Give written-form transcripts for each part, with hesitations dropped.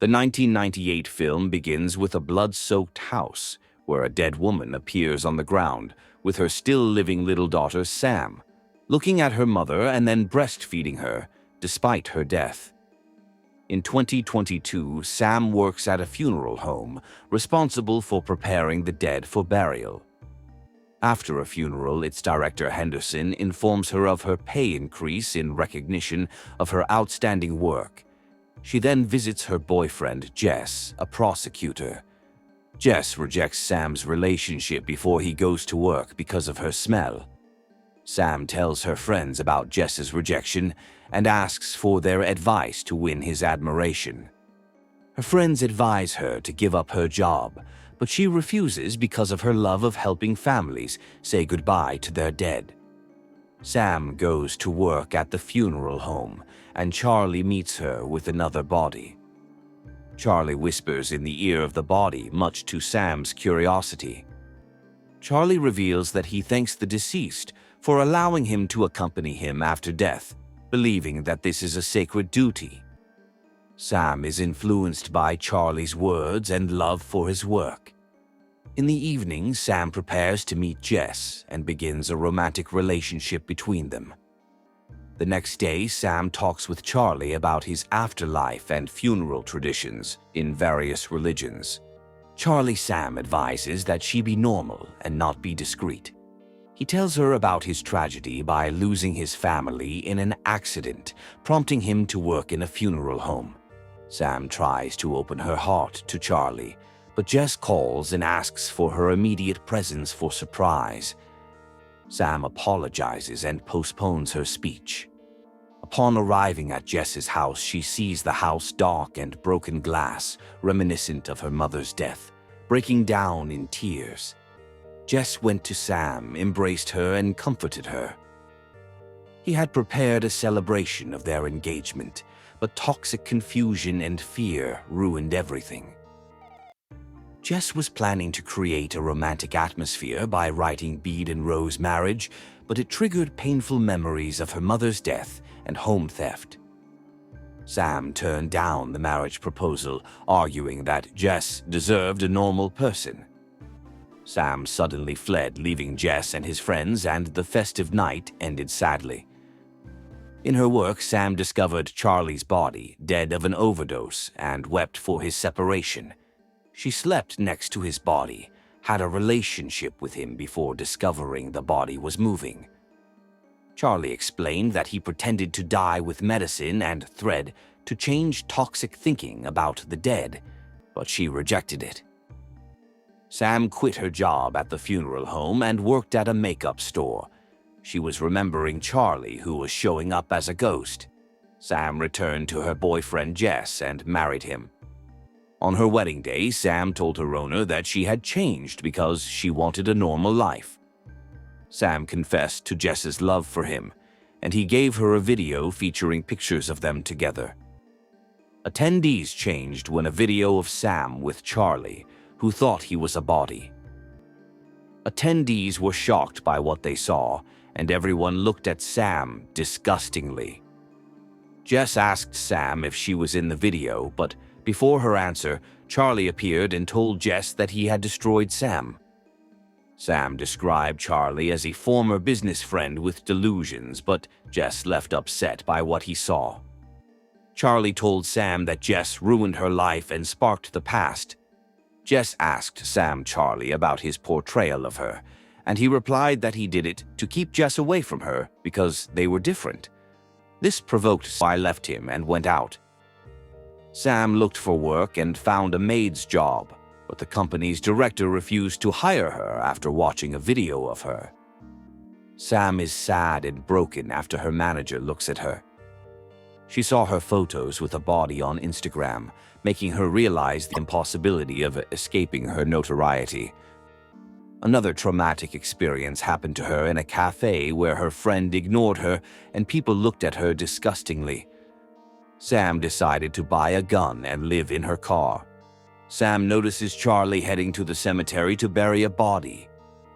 The 1998 film begins with a blood-soaked house where a dead woman appears on the ground with her still-living little daughter Sam, looking at her mother and then breastfeeding her despite her death. In 2022, Sam works at a funeral home responsible for preparing the dead for burial. After a funeral, its director Henderson informs her of her pay increase in recognition of her outstanding work. She then visits her boyfriend, Jess, a prosecutor. Jess rejects Sam's relationship before he goes to work because of her smell. Sam tells her friends about Jess's rejection and asks for their advice to win his admiration. Her friends advise her to give up her job, but she refuses because of her love of helping families say goodbye to their dead. Sam goes to work at the funeral home, and Charlie meets her with another body. Charlie whispers in the ear of the body, much to Sam's curiosity. Charlie reveals that he thanks the deceased for allowing him to accompany him after death, believing that this is a sacred duty. Sam is influenced by Charlie's words and love for his work. In the evening, Sam prepares to meet Jess and begins a romantic relationship between them. The next day, Sam talks with Charlie about his afterlife and funeral traditions in various religions. Sam advises that she be normal and not be discreet. He tells her about his tragedy by losing his family in an accident, prompting him to work in a funeral home. Sam tries to open her heart to Charlie, but Jess calls and asks for her immediate presence for surprise. Sam apologizes and postpones her speech. Upon arriving at Jess's house, she sees the house dark and broken glass, reminiscent of her mother's death, breaking down in tears. Jess went to Sam, embraced her, and comforted her. He had prepared a celebration of their engagement, but toxic confusion and fear ruined everything. Jess was planning to create a romantic atmosphere by writing Bede and Rose's marriage, but it triggered painful memories of her mother's death and home theft. Sam turned down the marriage proposal, arguing that Jess deserved a normal person. Sam suddenly fled, leaving Jess and his friends, and the festive night ended sadly. In her work, Sam discovered Charlie's body, dead of an overdose, and wept for his separation. She slept next to his body, had a relationship with him before discovering the body was moving. Charlie explained that he pretended to die with medicine and thread to change toxic thinking about the dead, but she rejected it. Sam quit her job at the funeral home and worked at a makeup store. She was remembering Charlie, who was showing up as a ghost. Sam returned to her boyfriend Jess and married him. On her wedding day, Sam told her owner that she had changed because she wanted a normal life. Sam confessed to Jess's love for him, and he gave her a video featuring pictures of them together. Attendees changed when a video of Sam with Charlie, who thought he was a body. Attendees were shocked by what they saw, and everyone looked at Sam disgustingly. Jess asked Sam if she was in the video, but before her answer, Charlie appeared and told Jess that he had destroyed Sam. Sam described Charlie as a former business friend with delusions, but Jess left upset by what he saw. Charlie told Sam that Jess ruined her life and sparked the past. Jess asked Charlie about his portrayal of her, and he replied that he did it to keep Jess away from her because they were different. This provoked Sam. I left him and went out. Sam looked for work and found a maid's job, but the company's director refused to hire her after watching a video of her. Sam is sad and broken after her manager looks at her. She saw her photos with a body on Instagram, making her realize the impossibility of escaping her notoriety. Another traumatic experience happened to her in a cafe where her friend ignored her and people looked at her disgustingly. Sam decided to buy a gun and live in her car. Sam notices Charlie heading to the cemetery to bury a body.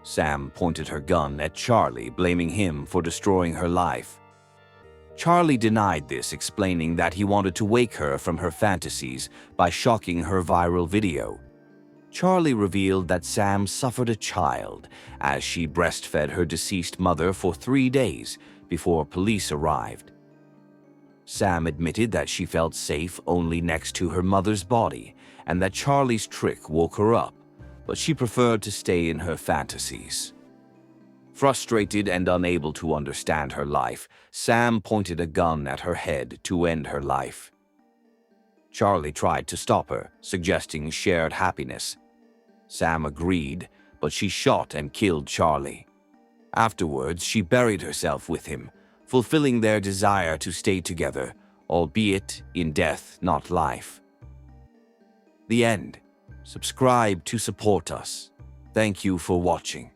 Sam pointed her gun at Charlie, blaming him for destroying her life. Charlie denied this, explaining that he wanted to wake her from her fantasies by shocking her viral video. Charlie revealed that Sam suffered a child as she breastfed her deceased mother for 3 days before police arrived. Sam admitted that she felt safe only next to her mother's body and that Charlie's trick woke her up, but she preferred to stay in her fantasies. Frustrated and unable to understand her life, Sam pointed a gun at her head to end her life. Charlie tried to stop her, suggesting shared happiness. Sam agreed, but she shot and killed Charlie. Afterwards, she buried herself with him, fulfilling their desire to stay together, albeit in death, not life. The end. Subscribe to support us. Thank you for watching.